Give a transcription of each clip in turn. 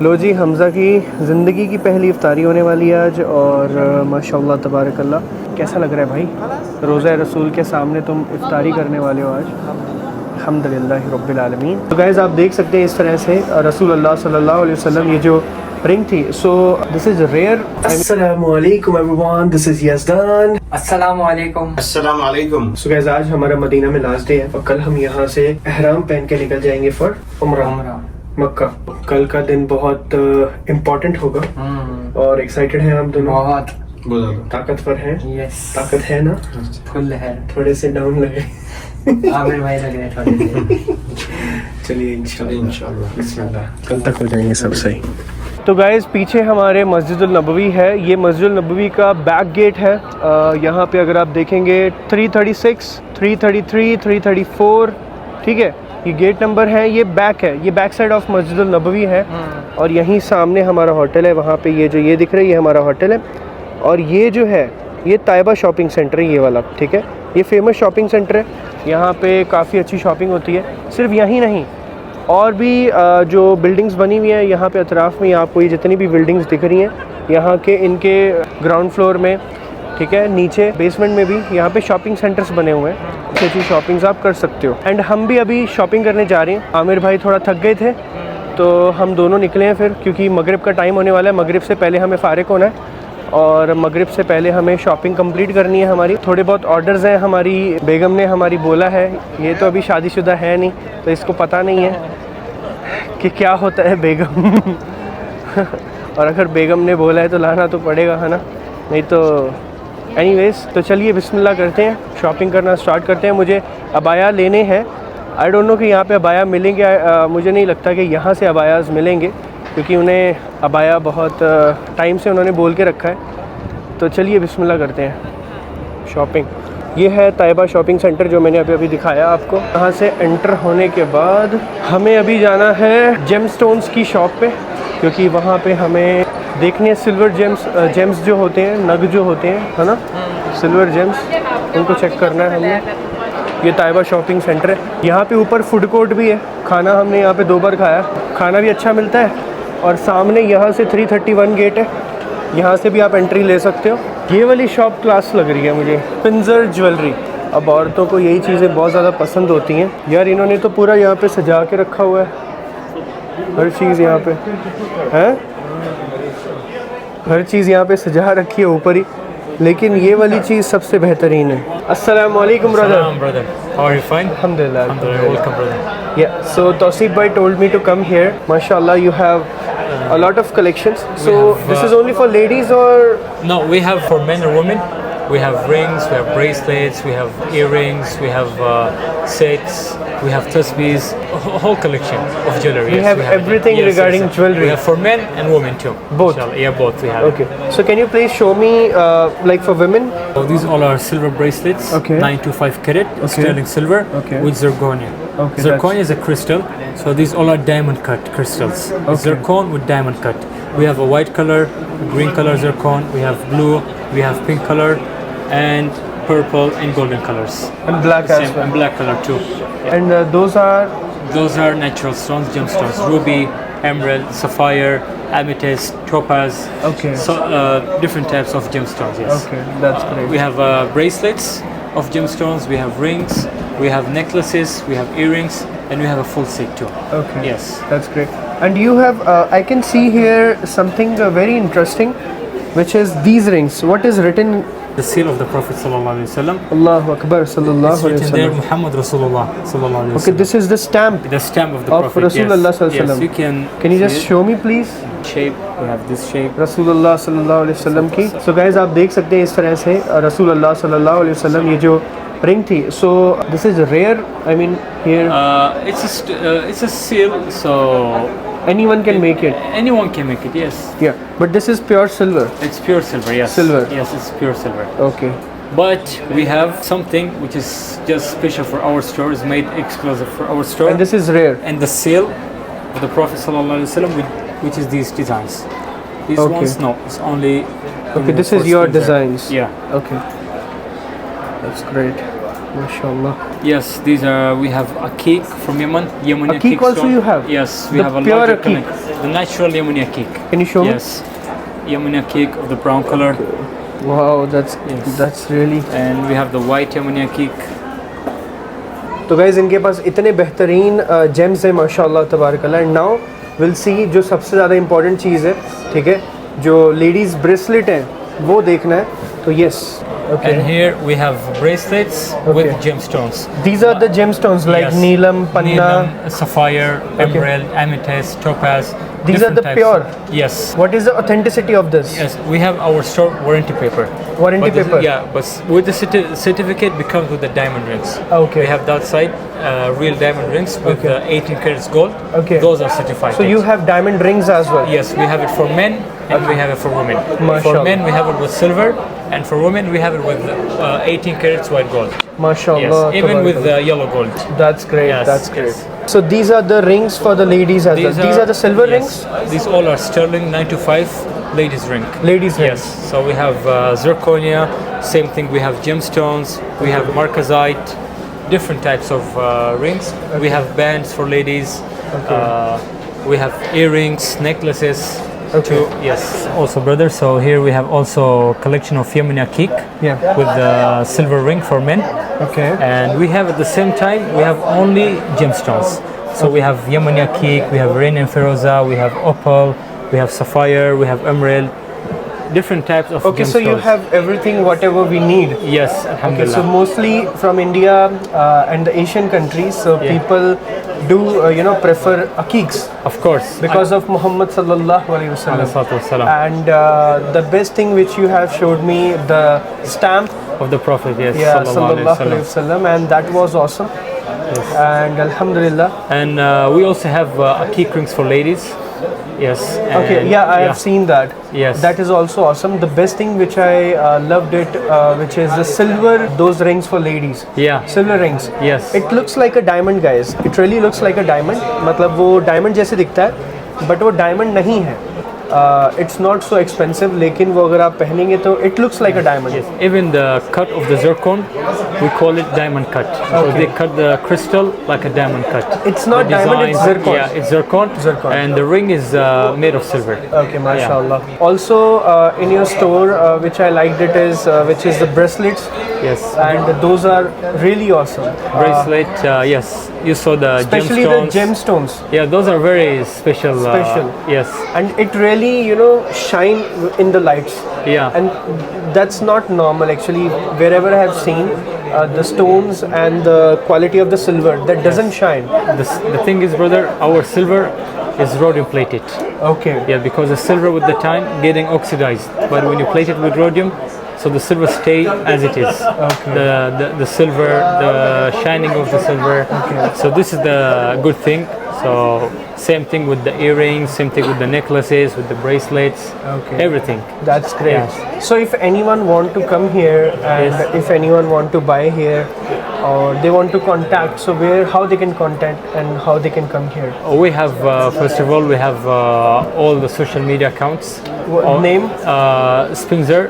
लो जी, हमज़ा की ज़िंदगी की पहली इफ्तारी होने वाली है आज और माशाल्लाह तबारकल्लाह। कैसा लग रहा है भाई, रोज़ा रसूल के सामने तुम इफ्तारी करने वाले हो आज? अल्हम्दुलिल्लाह रब्बिल आलमीन। तो गाइज़ आप देख सकते हैं इस तरह से रसूल अल्लाह सल्लल्लाहु अलैहि वसल्लम ये जो रिंग थी, सो दिस इज़ रेयर। अस्सलामु अलैकुम एवरीवन, दिस इज़ यज़दान। अस्सलाम वालेकुम। अस्सलाम वालेकुम। सो गाइज़ आज हमारा मदीना में लास्ट डे है और कल हम यहाँ से एहराम पहन के निकल जाएंगे फॉर उम्रा मक्का। कल का दिन बहुत इम्पोर्टेंट होगा और एक्साइटेड हैं हम दोनों, बहुत ताकतवर हैं। यस, ताकत है ना? फुल है। थोड़े से डाउन लगे आमिर भाई लग रहे हैं थोड़े से। चलिए इंशाल्लाह बिस्मिल्लाह, कल तक हो जाएंगे सब सही। तो गाइज़ पीछे हमारे मस्जिदुल नबवी है। ये मस्जिदुल नबवी का बैक गेट है। यहाँ पे अगर आप देखेंगे 336, 333, 334, ठीक है, ये गेट नंबर है। ये बैक है, ये बैक साइड ऑफ मस्जिदुल नबवी है और यहीं सामने हमारा होटल है। वहाँ पे ये जो ये दिख रहा है ये हमारा होटल है और ये जो है ये ताइबा शॉपिंग सेंटर है, ये वाला, ठीक है। ये फेमस शॉपिंग सेंटर है, यहाँ पे काफ़ी अच्छी शॉपिंग होती है। सिर्फ यहीं नहीं, और भी जो बिल्डिंग्स बनी हुई हैं यहाँ पे अतराफ़ में, आपको ये जितनी भी बिल्डिंग्स दिख रही हैं यहाँ के, इनके ग्राउंड फ्लोर में, ठीक है, नीचे बेसमेंट में भी यहाँ पे शॉपिंग सेंटर्स बने हुए हैं। अच्छी अच्छी शॉपिंग्स आप कर सकते हो। एंड हम भी अभी शॉपिंग करने जा रहे हैं। आमिर भाई थोड़ा थक गए थे तो हम दोनों निकले हैं फिर, क्योंकि मगरिब का टाइम होने वाला है। मगरिब से पहले हमें फ़ारिग होना है और मगरिब से पहले हमें शॉपिंग कंप्लीट करनी है हमारी। थोड़े बहुत ऑर्डर्स हैं, हमारी बेगम ने हमारी बोला है। ये तो अभी शादीशुदा है नहीं तो इसको पता नहीं है कि क्या होता है बेगम और अगर बेगम ने बोला है तो लाना तो पड़ेगा, है ना, नहीं तो एनीवेज। तो चलिए बिस्मिल्लाह करते हैं, शॉपिंग करना स्टार्ट करते हैं। मुझे अबाया लेने हैं। आई डोंट नो कि यहाँ पे अबाया मिलेंगे। मुझे नहीं लगता कि यहाँ से अबायाज़ मिलेंगे, क्योंकि उन्हें अबाया बहुत टाइम से उन्होंने बोल के रखा है। तो चलिए बिस्मिल्लाह करते हैं शॉपिंग। ये है ताइबा शॉपिंग सेंटर जो मैंने अभी दिखाया आपको। यहाँ से एंटर होने के बाद हमें अभी जाना है जेम स्टोन्स की शॉप पे, क्योंकि वहाँ पे हमें देखने हैं सिल्वर जेम्स जो होते हैं, नग जो होते हैं, है ना, सिल्वर जेम्स, उनको चेक करना है हमने। ये ताइबा शॉपिंग सेंटर है। यहाँ पे ऊपर फूड कोर्ट भी है। खाना हमने यहाँ पे 2 बार खाया, खाना भी अच्छा मिलता है। और सामने यहाँ से 331 गेट है, यहाँ से भी आप एंट्री ले सकते हो। ये वाली शॉप क्लास लग रही है मुझे, पिंजर ज्वेलरी। अब औरतों को यही चीज़ें बहुत ज़्यादा पसंद होती हैं यार। इन्होंने तो पूरा यहाँ पे सजा के रखा हुआ है, हर चीज़ यहाँ पे है, हर चीज़ यहाँ पे सजा रखी है ऊपर ही। लेकिन ये वाली चीज़ सबसे बेहतरीन है। अस्सलामु अलैकुम brother. How are you? Fine? Alhamdulillah. Welcome, brother. Yeah, so Tausif bhai told me to come here. MashaAllah, you have a lot of collections. So this is only for ladies or? No, we have for men and women. We have rings, we have bracelets, we have earrings, we have sets, we have tasbihs, a whole collection of jewelry. We have everything regarding jewelry. We have for men and women too. Both? Inshallah. Yeah, both we have. Okay. So can you please show me like for women? So these all are silver bracelets, Okay. 925 carat, sterling silver Okay. with zirconia. Okay, Zirconia is a crystal, so these all are diamond cut crystals. Zircon with diamond cut. We have a white color, green color zircon, we have blue, we have pink color, and purple and golden colors. And black as Same, well. and black color too. And those are natural stones, gemstones, ruby, emerald, sapphire, amethyst, topaz. Okay. So different types of gemstones. Yes. okay. That's great. We have bracelets of gemstones. We have rings. We have necklaces. We have earrings, and we have a full set too. Okay. Yes. That's great. And you have I can see here something very interesting, which is these rings. What is written? The seal of the Prophet sallallahu alaihi wasallam. Allahu Akbar sallallahu It's alaihi written there, wasallam. Muhammad Rasulullah sallallahu alaihi Okay, wasallam. this is the stamp The stamp of the of Prophet. Rasulullah Yes. sallallahu alaihi Yes, wasallam. you Can you see just it. show me please? Shape. We have this shape. रसूलुल्लाह सल्लल्लाहु अलैहि वसल्लम की। So guys आप देख सकते हैं इस तरह से रसूलुल्लाह सल्लल्लाहु अलैहि वसल्लम, ये जो रिंग थी। So this is rare, I mean here It's a seal, so anyone can make it. anyone can make it. Yes. Yeah, but this is pure silver. It's pure silver. Yes. Silver. Yes, it's pure silver. Okay. But we have something which is just special for our store. It's made exclusive for our store. And this is rare. And the seal of the Prophet sallallahu alaihi wasallam, which is these designs. These Okay. ones, no, it's only. Okay, this for is your silver. designs. Yeah. Okay. That's great. Mashallah. Yes, these are, we have aqiq from Yemen. Yemeni Aqiq also stone. you have? Yes, we The have a pure larger aqiq? collection. The natural Yemeni aqiq. Can you show me? Yes, Yemeni aqiq of the brown color, Wow, Yes. that's really. and we have the white Yemeni aqiq. तो guys इनके पास इतने बेहतरीन James हैं माशाल्लाह तबारकल्लाह. And now will see जो सबसे ज़्यादा important चीज़ है, ठीक है, जो लेडीज़ ब्रेसलेट हैं वो देखना है. तो yes, okay, And here we have bracelets with Okay. gemstones. These are the gemstones like Yes. नीलम, पन्ना. Needham, sapphire, emerald, amethyst, topaz. These are different the types. pure? Yes. What is the authenticity of this? Yes, we have our store warranty paper. Warranty But this- paper? Yeah, but with the certificate becomes with the diamond rings. Okay. We have that side, real diamond rings with Okay. 18 karats gold. Okay. Those are certified. So you have diamond rings as well? Yes, we have it for men and we have it for women. For Mashallah. men we have it with silver, and for women we have it with 18 karats white gold. Mashallah. Yes, even with tabarakallah. yellow gold. That's great. Yes, That's great. yes. So these are the rings for the ladies as well. These are the silver yes, rings? These all are sterling 925 ladies ring. Ladies rings. Yes, so we have zirconia, same thing, we have gemstones, we have markazite, different types of rings. We have bands for ladies, we have earrings, necklaces. Okay. Yes, also brother, so here we have also collection of Yemeni aqiq Yeah. with the silver ring for men. Okay. And we have at the same time, we have only gemstones. So we have Yemeni aqiq, we have rain and feroza, we have opal, we have sapphire, we have emerald, different types of Okay, gemstones. so you have everything, whatever we need. Yes, Okay, alhamdulillah. so mostly from India and the Asian countries, so Yeah. people do prefer aqiqs Of course. because of Muhammad sallallahu alaihi wasallam. Wasallam. And the best thing which you have showed me, the stamp, Of the Prophet, yes. yeah, sallallahu alaihi sallallahu alaihi wasallam. wasallam, and that was awesome. And alhamdulillah. And we also have aqiq rings for ladies. Yes. Okay, and- yeah, I have seen that. Yes. That is also awesome. The best thing which I loved it, which is the silver, those rings for ladies. Yeah. Silver rings. Yes. It looks like a diamond, guys. It really looks like a diamond. मतलब वो diamond जैसे दिखता है, but वो diamond नहीं है. It's not so expensive, लेकिन वो अगर आप पहनेंगे तो it looks like a diamond. Yes. Even the cut of the zircon, we call it diamond cut. So Okay. they cut the crystal like a diamond cut. It's not The diamond, it's design- zircon. Yeah, it's zircon. Zircon. And the ring is made of silver. Okay, mashallah. Also, in your store, which I liked it is, which is the bracelets, Yes. and those are really awesome. Bracelet, yes. You saw the Especially gemstones. the gemstones. Yeah, those are very special. Special. Yes. And it really shine in the lights, Yeah. and that's not normal actually. Wherever I have seen the stones and the quality of the silver, that doesn't shine. The thing is, brother, our silver is rhodium plated. Okay. Yeah, because the silver with the time getting oxidized. But when you plate it with rhodium, so the silver stay as it is. Okay. The silver, the shining of the silver. So this is the good thing. So same thing with the earrings, same thing with the necklaces, with the bracelets, Okay. everything. That's great. Yes. So if anyone want to come here, and Yes. if anyone want to buy here, or they want to contact, so how they can contact and how they can come here? We have, first of all, we have all the social media accounts. What All- name? Spinzer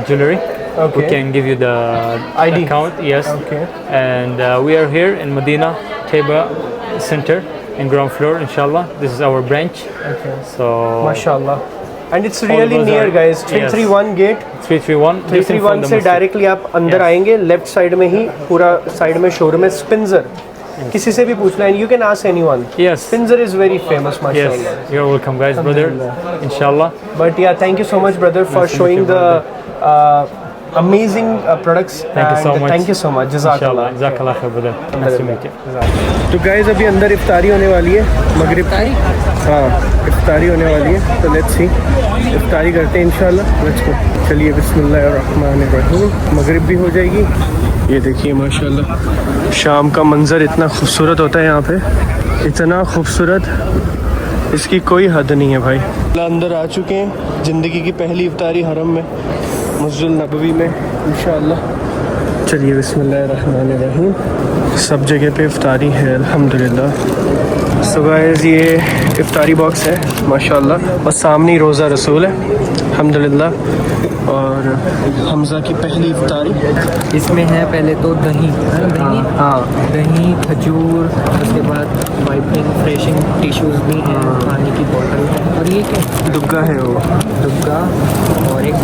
Jewelry. Okay. We can give you the ID. account, yes. Okay. And we are here in Medina, Taiba Center, in ground floor, inshallah. This is our branch. Okay. So, Mashallah. And it's All really those near, are- guys. yes. 331 gate. 331. just in front 331 of से the masjid. Directly आप अंदर Yes. आएंगे, left side में ही पूरा side में showroom है स्पिंजर. किसी से भी पूछना है, you can ask anyone. Yes. Spinzer is very famous, Yes, mashallah. you're welcome, guys, brother. Inshallah. But yeah, thank you so much, brother, for Nice to meet showing you, the amazing products. Thank you so and much. Thank you so much. Inshallah. Jazakallah. Jazakallah khair, brother. Nice to meet you. तो guys अभी अंदर इफ्तारी होने वाली है, मगरिब हाँ इफ्तारी होने वाली है, तो लेट्स सी इफ्तारी करते हैं इंशाल्लाह. Let's go. चलिए बिस्मिल्लाहिर्रहमानिर्रहीम. मगरिब भी हो जाएगी. ये देखिए माशाल्लाह शाम का मंज़र इतना खूबसूरत होता है यहाँ पे, इतना खूबसूरत, इसकी कोई हद नहीं है भाई. अंदर आ चुके हैं, ज़िंदगी की पहली इफ्तारी हरम में, मस्जिद नबवी में इंशाल्लाह. चलिए बिस्मिल्लाहिर्रहमानिर्रहीम. सब जगह पे इफ्तारी है अल्हम्दुलिल्लाह. सो गाइस ये इफ्तारी बॉक्स है माशाल्लाह, और सामने ही रोज़ा रसूल है अल्हम्दुलिल्लाह। और हमज़ा की पहली इफ्तारी। इसमें है पहले तो दही, हाँ दही, खजूर, उसके बाद वाइपिंग फ्रेशिंग टिश्यूज़ भी हैं, पानी की बोतल है, और ये क्या दुग्गा है वो, दुग्गा और एक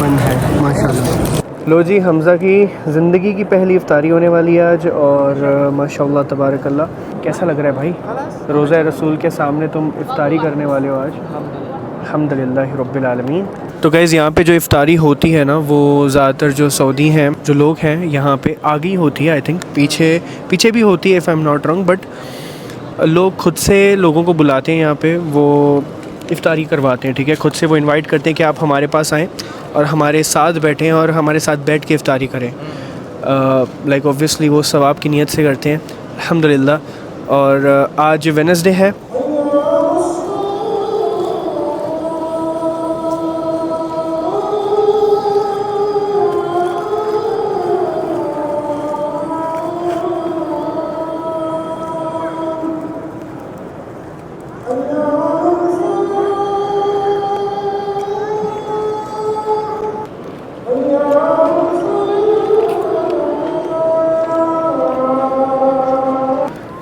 बन है माशाल्लाह। लो जी, हमज़ा की ज़िंदगी की पहली इफ्तारी होने वाली है आज, और माशाल्लाह तबारकल्लाह। कैसा लग रहा है भाई, रोज़ा रसूल के सामने तुम इफ्तारी करने वाले हो आज? अल्हम्दुलिल्लाह रब्बिल आलमीन। तो गाइज़ यहाँ पे जो इफ्तारी होती है ना, वो ज़्यादातर जो सऊदी हैं, जो लोग हैं यहाँ पे आगे ही होती है। आई थिंक पीछे भी होती है if I am not wrong, but लोग खुद से लोगों को बुलाते हैं यहाँ पे, वो इफ्तारी करवाते हैं, ठीक है। खुद से वो इनवाइट करते हैं कि आप हमारे पास आएँ और हमारे साथ बैठें और हमारे साथ बैठ के इफ्तारी करें। लाइक ऑब्वियसली वो सवाब की नीयत से करते हैं अल्हम्दुलिल्लाह। और आज वेडनेसडे है,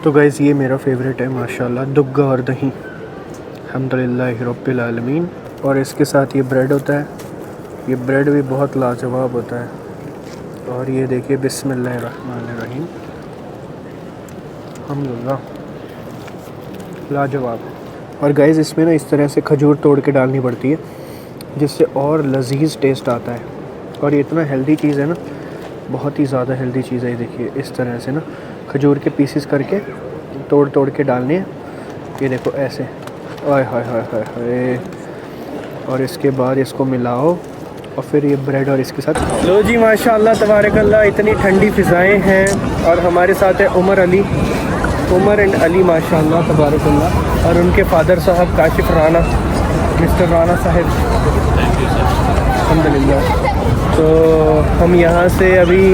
तो गाइज़ ये मेरा फेवरेट है माशाल्लाह, दुग्गा और दही अल्हम्दुलिल्लाह रब्बिल आलमीन। और इसके साथ ये ब्रेड होता है, ये ब्रेड भी बहुत लाजवाब होता है। और ये देखिए बिस्मिल्लाहिर्रहमानिर्रहीम, अल्हम्दुलिल्लाह लाजवाब। और गाइज़ इसमें ना इस तरह से खजूर तोड़ के डालनी पड़ती है, जिससे और लजीज टेस्ट आता है। और ये इतना हेल्दी चीज़ है ना, बहुत ही ज़्यादा हेल्दी चीज़ है। ये देखिए इस तरह से ना खजूर के पीसेस करके तोड़ के डालने हैं। ये देखो ऐसे, आय हाय हाय हाय हाय। और इसके बाद इसको मिलाओ और फिर ये ब्रेड और इसके साथ। लो जी माशाल्लाह तबारकल्लाह, इतनी ठंडी फ़िज़ाएँ हैं। और हमारे साथ है उमर एंड अली माशाल्लाह तबारकल्लाह, और उनके फादर साहब काशिफ राना, मिस्टर राना साहब अल्हम्दुलिल्लाह। तो हम यहाँ से अभी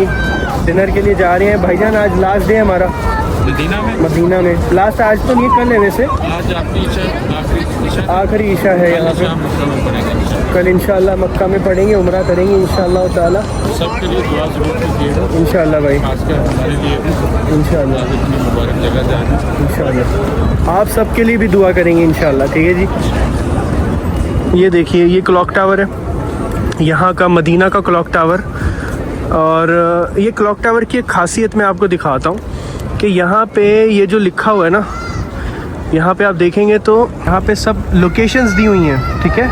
डिनर के लिए जा रहे हैं भाईजान। आज लास्ट डे है हमारा मदीना में। लास्ट आज तो नहीं, कल है वैसे, आज आपकी आखिरी ईशा है यहाँ पे। कल इंशाल्लाह मक्का में पढ़ेंगे, उम्रा करेंगे इंशाल्लाह ताला। सबके लिए दुआ जरूर कीजिएगा, इंशाल्लाह भाई, खासकर हमारे लिए भी इंशाल्लाह इतनी मुबारक जगह जाना। इंशाल्लाह आप सबके लिए भी दुआ करेंगे इंशाल्लाह, ठीक है जी। ये देखिए ये क्लॉक टावर है यहाँ का, मदीना का क्लॉक टावर। और ये क्लॉक टावर की एक खासियत मैं आपको दिखाता हूँ कि यहाँ पे ये जो लिखा हुआ है ना, यहाँ पे आप देखेंगे तो यहाँ पे सब लोकेशंस दी हुई हैं, ठीक है।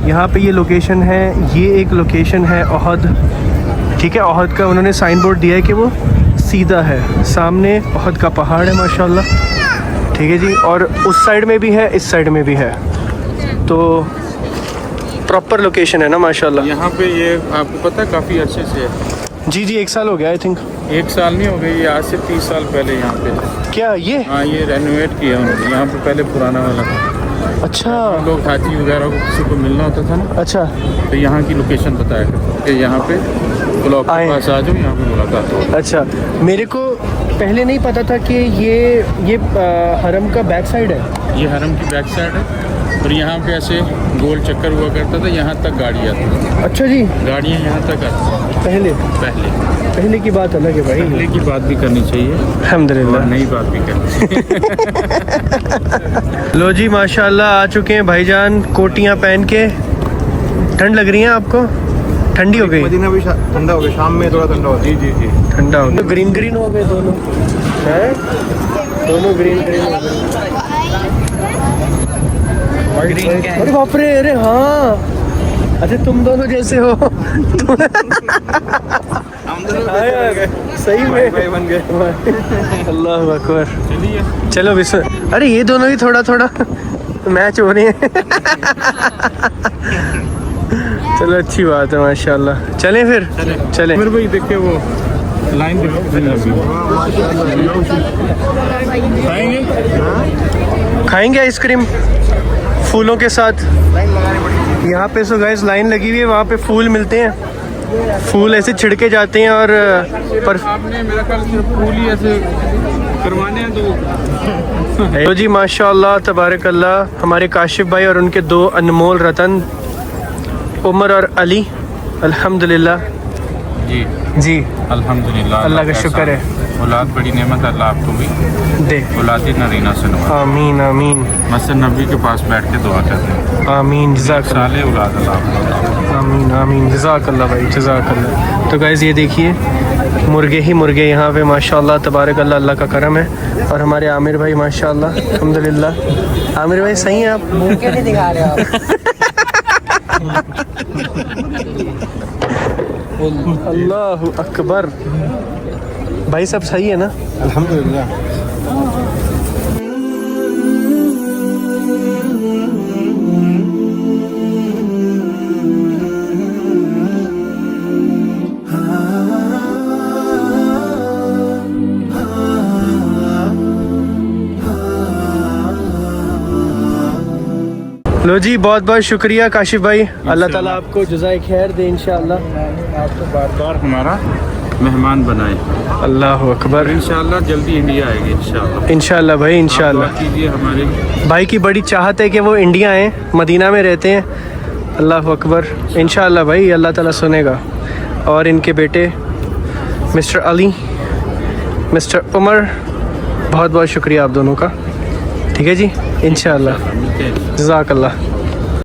यहाँ पे ये लोकेशन है, ये एक लोकेशन है ओहद, ठीक है। ओहद का उन्होंने साइन बोर्ड दिया है कि वो सीधा है, सामने ओहद का पहाड़ है माशाल्लाह, ठीक है जी। और उस साइड में भी है, इस साइड में भी है, तो प्रॉपर लोकेशन है ना माशाल्लाह। यहाँ पे ये आपको पता है काफ़ी अच्छे से है। जी जी 1 साल हो गया आई थिंक। 1 साल नहीं हो गई, ये आज से 30 साल पहले यहाँ पे था। क्या ये? हाँ, ये रेनोवेट किया उन्होंने। यहाँ पे पहले पुराना वाला था। अच्छा, लोग हाजी वगैरह को किसी को मिलना होता था ना, अच्छा, तो यहाँ की लोकेशन बताया करते कि यहाँ पे ब्लॉक के पास आ जाओ, यहाँ पे मुलाकात हो। अच्छा। मेरे को पहले नहीं पता था कि ये हरम का बैक साइड है। ये हरम की बैक साइड है, और यहाँ पे ऐसे गोल चक्कर हुआ करता था, यहाँ तक गाड़ी आती थी। अच्छा जी, गाड़ियाँ यहाँ तक आती थी पहले की बात अलग है भाई। पहले की बात भी करनी चाहिए, अल्हम्दुलिल्लाह, नई बात भी करनी चाहिए। लो जी माशाल्लाह आ चुके हैं भाईजान कोटियाँ पहन के। ठंड लग रही है आपको? ठंडी हो गई? मदीना भी ठंडा हो गया, शाम में थोड़ा ठंडा होता है। जी ठंडा हो गया। ग्रीन ग्रीन हो गए दोनों हैं, दोनों ग्रीन हो गए। अरे बाप रे, अरे हाँ, अच्छा तुम दोनों जैसे हो। सही में भाई बन गए। अल्लाह अकबर। चलिए चलो विश्व, अरे ये दोनों ही थोड़ा थोड़ा मैच हो रहे हैं। चलो अच्छी बात है माशाल्लाह। चलें फिर, चलें। फिर भाई देखिए वो लाइन खाएंगे आइसक्रीम फूलों के साथ। यहाँ पे सो गाइस लाइन लगी हुई है, वहाँ पे फूल मिलते हैं, फूल ऐसे छिड़के जाते हैं और आपने मेरा ख्याल सिर्फ फूल ही ऐसे करवाने हैं तो तो जी माशाअल्लाह तबारकल्लाह हमारे काशिफ भाई और उनके दो अनमोल रतन उमर और अली अल्हम्दुलिल्लाह जी जी अल्हम्दुलिल्लाह अल्लाह का शुक्र है। औलाद बड़ी नेमत, अल्लाह आपको भी दे औलादी नरीना से नवाजे। आमीन आमीन मस्जिद नबी के पास बैठ के दुआ करते हैं, आमीन जज़ाकल्लाह साले औलाद अल्लाह आपको। आमीन आमीन जज़ाकल्लाह भाई जज़ाकल्लाह। तो गाइज़ ये देखिए मुर्गे ही मुर्गे यहाँ पे माशाअल्लाह तबारकल्लाह, अल्लाह का करम है। और हमारे आमिर भाई माशाअल्लाह अल्हम्दुलिल्लाह। आमिर भाई सही हैं आप? मुंह क्यों नहीं दिखा रहे आप? अल्लाहु अकबर। भाई सब सही है ना? अल्हम्दुलिल्लाह। लो जी बहुत बहुत शुक्रिया काशिफ भाई, अल्लाह ताला आपको जज़ाए खैर दे इंशाअल्लाह। आपको बार बार हमारा मेहमान बनाए। अल्लाहु अकबर। इंशाल्लाह जल्दी इंडिया आएगी इंशाल्लाह। इंशाअल्लाह भाई इंशाअल्लाह। दुआ कीजिए हमारे भाई की बड़ी चाहत है कि वो इंडिया आए, मदीना में रहते हैं। अल्लाह अकबर। इंशाअल्लाह भाई अल्लाह ताला सुनेगा। और इनके बेटे मिस्टर अली, मिस्टर उमर, बहुत बहुत शुक्रिया आप दोनों का। ठीक है जी इंशाअल्लाह। मिलते हैं। जज़ाकल्लाह।